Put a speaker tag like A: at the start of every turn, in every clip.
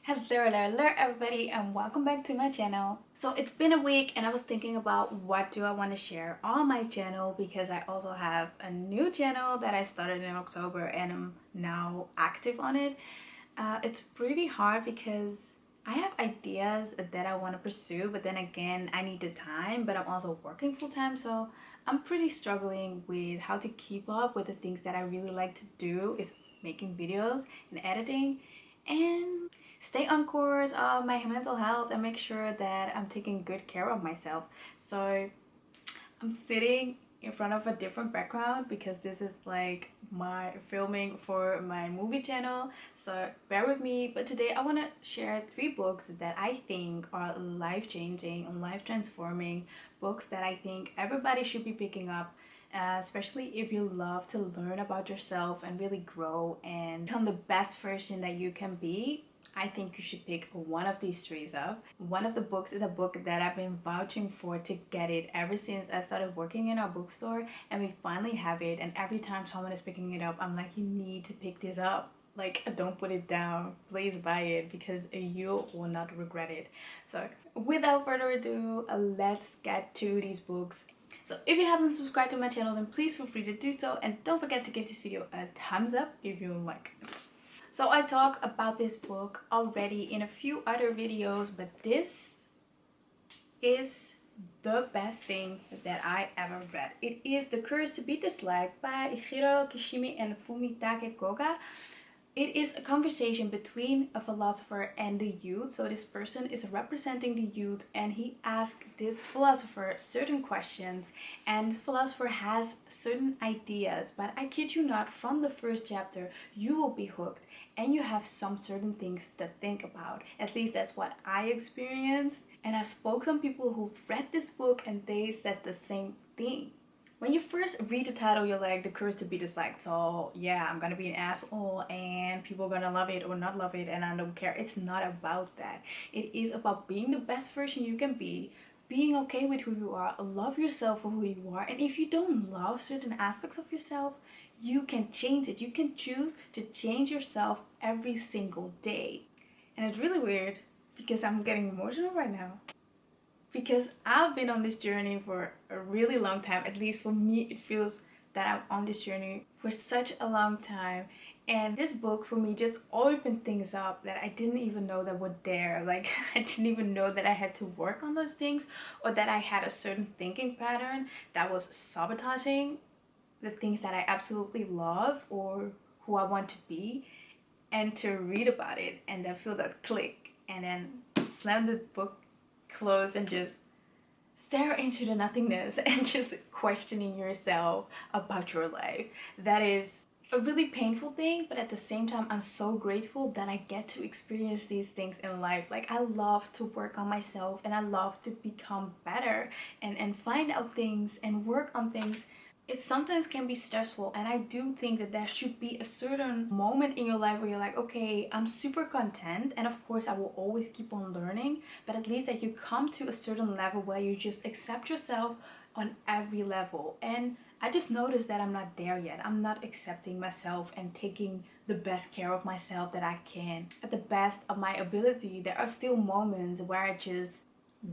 A: Hello everybody, and welcome back to my channel. So it's been a week and I was thinking about what do I want to share on my channel, because I also have a new channel that I started in October and I'm now active on it. It's pretty hard because I have ideas that I want to pursue, but then again I need the time, but I'm also working full-time, so I'm pretty struggling with how to keep up with the things that I really like to do, is making videos and editing, and stay on course of my mental health and make sure that I'm taking good care of myself. So I'm sitting in front of a different background because this is like my filming for my movie channel, so bear with me. But today I want to share 3 books that I think are life-changing and life-transforming books that I think everybody should be picking up, especially if you love to learn about yourself and really grow and become the best version that you can be. I think you should pick one of these 3 up. One of the books is a book that I've been vouching for to get it ever since I started working in our bookstore, and we finally have it, and every time someone is picking it up, I'm like, you need to pick this up. Like, don't put it down. Please buy it because you will not regret it. So without further ado, let's get to these books. So if you haven't subscribed to my channel, then please feel free to do so, and don't forget to give this video a thumbs up if you like it. So I talked about this book already in a few other videos, but this is the best thing that I ever read. It is The Courage to Be Disliked by Hiro Kishimi and Fumitake Koga. It is a conversation between a philosopher and the youth. So this person is representing the youth and he asks this philosopher certain questions, and the philosopher has certain ideas, but I kid you not, from the first chapter you will be hooked and you have some certain things to think about. At least that's what I experienced, and I spoke to some people who read this book and they said the same thing. When you first read the title, you're like, The Courage to Be Disliked, so yeah, I'm gonna be an asshole and people are gonna love it or not love it and I don't care. It's not about that. It is about being the best version you can be, being okay with who you are, love yourself for who you are, and if you don't love certain aspects of yourself, you can change it. You can choose to change yourself every single day. And it's really weird because I'm getting emotional right now, because I've been on this journey for a really long time. At least for me, it feels that I'm on this journey for such a long time. And this book for me just opened things up that I didn't even know that were there. Like, I didn't even know that I had to work on those things, or that I had a certain thinking pattern that was sabotaging the things that I absolutely love or who I want to be. And to read about it and then feel that click and then slam the book closed and just stare into the nothingness and just questioning yourself about your life. That is a really painful thing, but at the same time I'm so grateful that I get to experience these things in life. Like, I love to work on myself and I love to become better and find out things and work on things. It sometimes can be stressful, and I do think that there should be a certain moment in your life where you're like, okay, I'm super content, and of course I will always keep on learning, but at least that you come to a certain level where you just accept yourself on every level. And I just noticed that I'm not there yet. I'm not accepting myself and taking the best care of myself that I can at the best of my ability. There are still moments where I just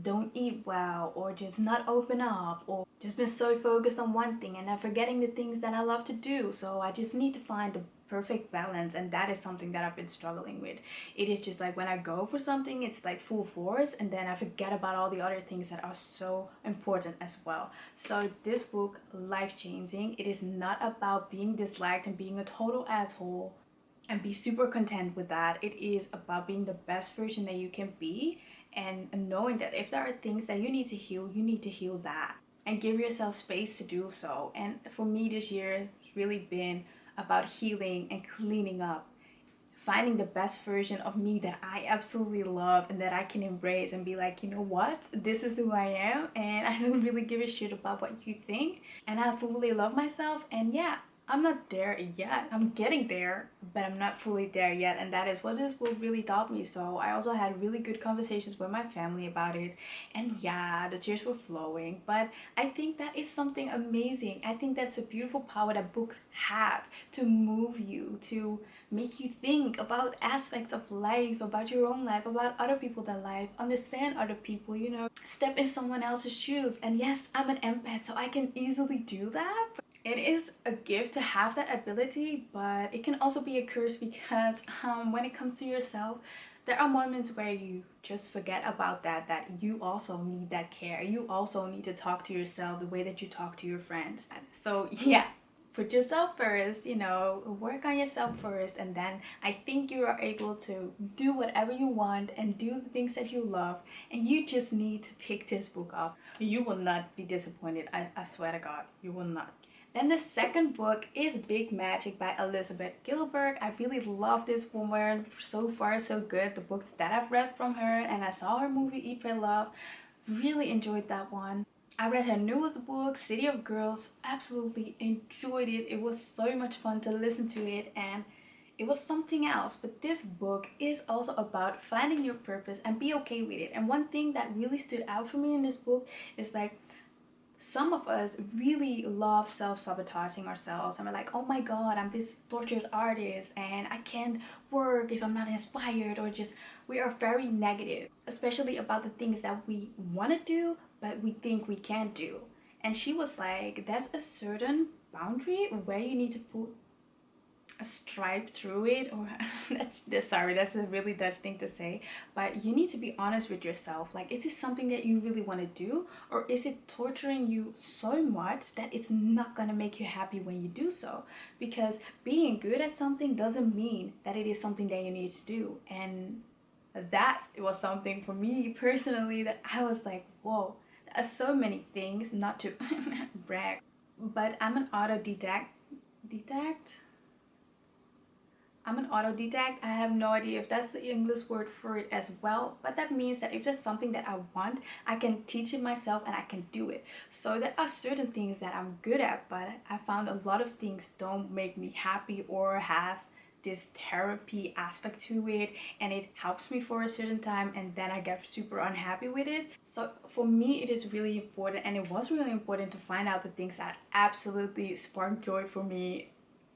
A: don't eat well, or just not open up, or just been so focused on one thing and I'm forgetting the things that I love to do. So I just need to find the perfect balance, and that is something that I've been struggling with. It is just like when I go for something, it's like full force, and then I forget about all the other things that are so important as well. So this book, life-changing. It is not about being disliked and being a total asshole and be super content with that. It is about being the best version that you can be, and knowing that if there are things that you need to heal, you need to heal that and give yourself space to do so. And for me this year, it's really been about healing and cleaning up, finding the best version of me that I absolutely love and that I can embrace and be like, you know what, this is who I am and I don't really give a shit about what you think, and I fully love myself. And yeah, I'm not there yet. I'm getting there, but I'm not fully there yet. And that is what this book really taught me. So I also had really good conversations with my family about it. And yeah, the tears were flowing. But I think that is something amazing. I think that's a beautiful power that books have to move you, to make you think about aspects of life, about your own life, about other people's life, understand other people, you know, step in someone else's shoes. And yes, I'm an empath, so I can easily do that. It is a gift to have that ability, but it can also be a curse because when it comes to yourself, there are moments where you just forget about that you also need that care. You also need to talk to yourself the way that you talk to your friends. So yeah, put yourself first, you know, work on yourself first, and then I think you are able to do whatever you want and do the things that you love. And you just need to pick this book up. You will not be disappointed. I swear to God, you will not. Then the second book is Big Magic by Elizabeth Gilbert. I really love this woman. So far so good. The books that I've read from her, and I saw her movie Eat, Pray, Love. Really enjoyed that one. I read her newest book, City of Girls. Absolutely enjoyed it. It was so much fun to listen to it, and it was something else. But this book is also about finding your purpose and be okay with it. And one thing that really stood out for me in this book is like, some of us really love self-sabotaging ourselves, and we're like, oh my god, I'm this tortured artist and I can't work if I'm not inspired, or just we are very negative, especially about the things that we want to do but we think we can't do. And she was like, there's a certain boundary where you need to put a stripe through it, or sorry, that's a really Dutch thing to say, but you need to be honest with yourself. Like, is this something that you really want to do, or is it torturing you so much that it's not gonna make you happy when you do so? Because being good at something doesn't mean that it is something that you need to do. And that was something for me personally that I was like, whoa, there are so many things, not to brag, but I'm an autodidact. I'm an autodidact. I have no idea if that's the English word for it as well, but that means that if there's something that I want, I can teach it myself and I can do it. So there are certain things that I'm good at, but I found a lot of things don't make me happy or have this therapy aspect to it, and it helps me for a certain time and then I get super unhappy with it. So for me, it is really important, and it was really important to find out the things that absolutely spark joy for me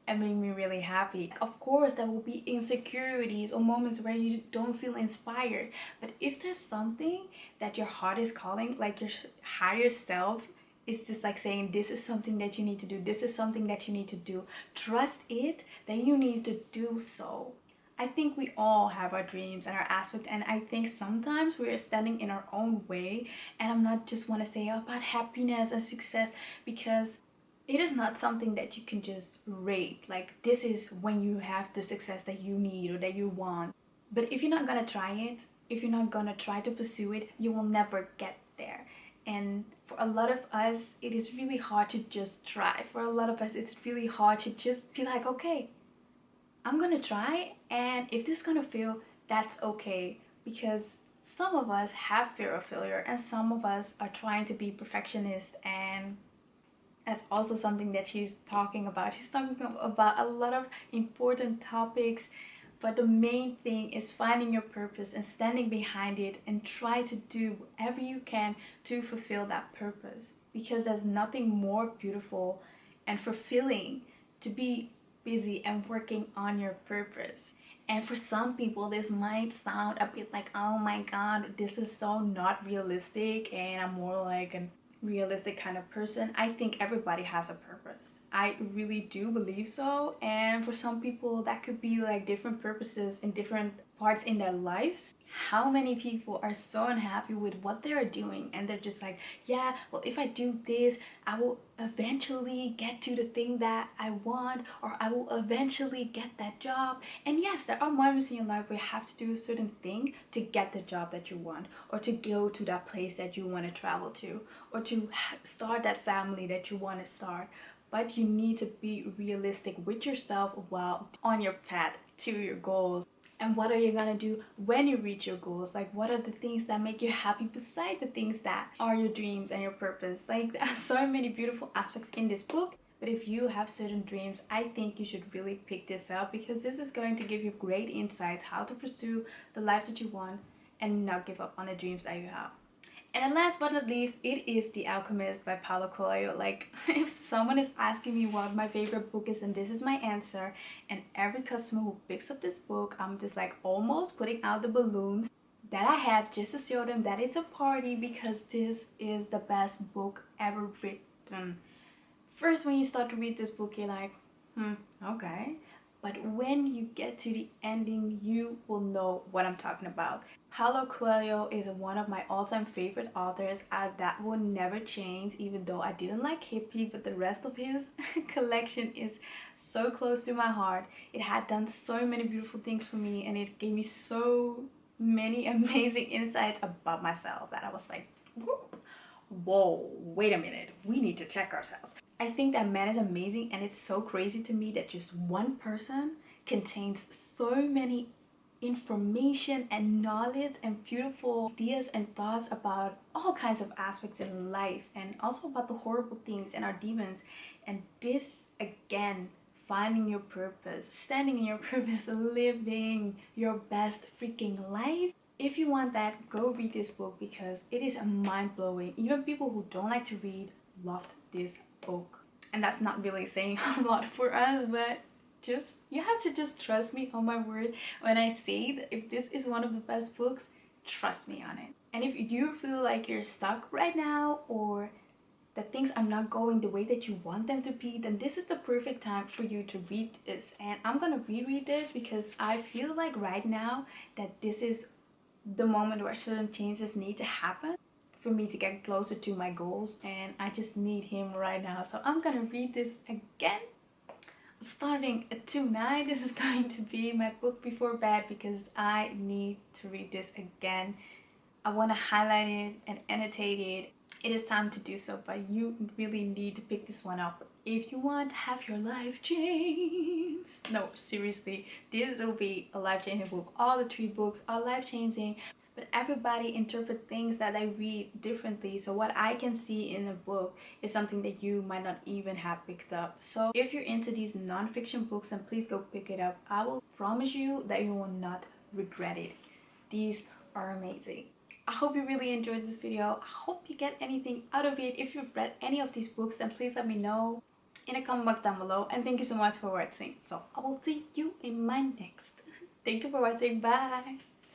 A: and make me really happy. Of course, there will be insecurities or moments where you don't feel inspired, but if there's something that your heart is calling, like your higher self is just like saying, this is something that you need to do, this is something that you need to do, trust it, then you need to do so. I think we all have our dreams and our aspects, and I think sometimes we're standing in our own way. And I'm not just want to say about happiness and success, because it is not something that you can just rate, like this is when you have the success that you need or that you want. But if you're not gonna try it, if you're not gonna try to pursue it, you will never get there. And for a lot of us, it is really hard to just try. For a lot of us, it's really hard to just be like, okay, I'm gonna try, and if this is gonna fail, that's okay. Because some of us have fear of failure, and some of us are trying to be perfectionists, and that's also something that she's talking about. She's talking about a lot of important topics, but the main thing is finding your purpose and standing behind it and try to do whatever you can to fulfill that purpose. Because there's nothing more beautiful and fulfilling to be busy and working on your purpose. And for some people, this might sound a bit like, oh my god, this is so not realistic, and I'm more like an realistic kind of person. I think everybody has a purpose. I really do believe so. And for some people, that could be like different purposes in different parts in their lives. How many people are so unhappy with what they're doing, and they're just like, yeah, well, if I do this, I will eventually get to the thing that I want, or I will eventually get that job. And yes, there are moments in your life where you have to do a certain thing to get the job that you want, or to go to that place that you want to travel to, or to start that family that you want to start. But you need to be realistic with yourself while on your path to your goals. And what are you gonna do when you reach your goals? Like, what are the things that make you happy beside the things that are your dreams and your purpose? Like, there are so many beautiful aspects in this book. But if you have certain dreams, I think you should really pick this up, because this is going to give you great insights how to pursue the life that you want and not give up on the dreams that you have. And then last but not least, it is The Alchemist by Paulo Coelho. Like, if someone is asking me what my favorite book is, and this is my answer, and every customer who picks up this book, I'm just like almost putting out the balloons that I have just to show them that it's a party, because this is the best book ever written. First, when you start to read this book, you're like, okay. But when you get to the ending, you will know what I'm talking about. Paulo Coelho is one of my all-time favorite authors. That will never change, even though I didn't like Hippie, but the rest of his collection is so close to my heart. It had done so many beautiful things for me, and it gave me so many amazing insights about myself that I was like, whoa, wait a minute, we need to check ourselves. I think that man is amazing, and it's so crazy to me that just one person contains so many information and knowledge and beautiful ideas and thoughts about all kinds of aspects in life, and also about the horrible things and our demons. And this, again, finding your purpose, standing in your purpose, living your best freaking life. If you want that, go read this book, because it is mind-blowing. Even people who don't like to read loved this book. And that's not really saying a lot for us, but just, you have to just trust me on my word when I say that if this is one of the best books, trust me on it. And if you feel like you're stuck right now, or that things are not going the way that you want them to be, then this is the perfect time for you to read this. And I'm gonna reread this, because I feel like right now that this is the moment where certain changes need to happen for me to get closer to my goals, and I just need him right now. So I'm gonna read this again starting at tonight. This is going to be my book before bed, because I need to read this again. I want to highlight it and annotate it. It is time to do so, but you really need to pick this one up if you want to have your life changed. No, seriously, this will be a life-changing book. All the 3 books are life-changing, but everybody interprets things that I read differently. So what I can see in a book is something that you might not even have picked up. So if you're into these non-fiction books, then please go pick it up. I will promise you that you will not regret it. These are amazing. I hope you really enjoyed this video. I hope you get anything out of it. If you've read any of these books, then please let me know in the comment box down below. And thank you so much for watching. So I will see you in my next. Thank you for watching. Bye.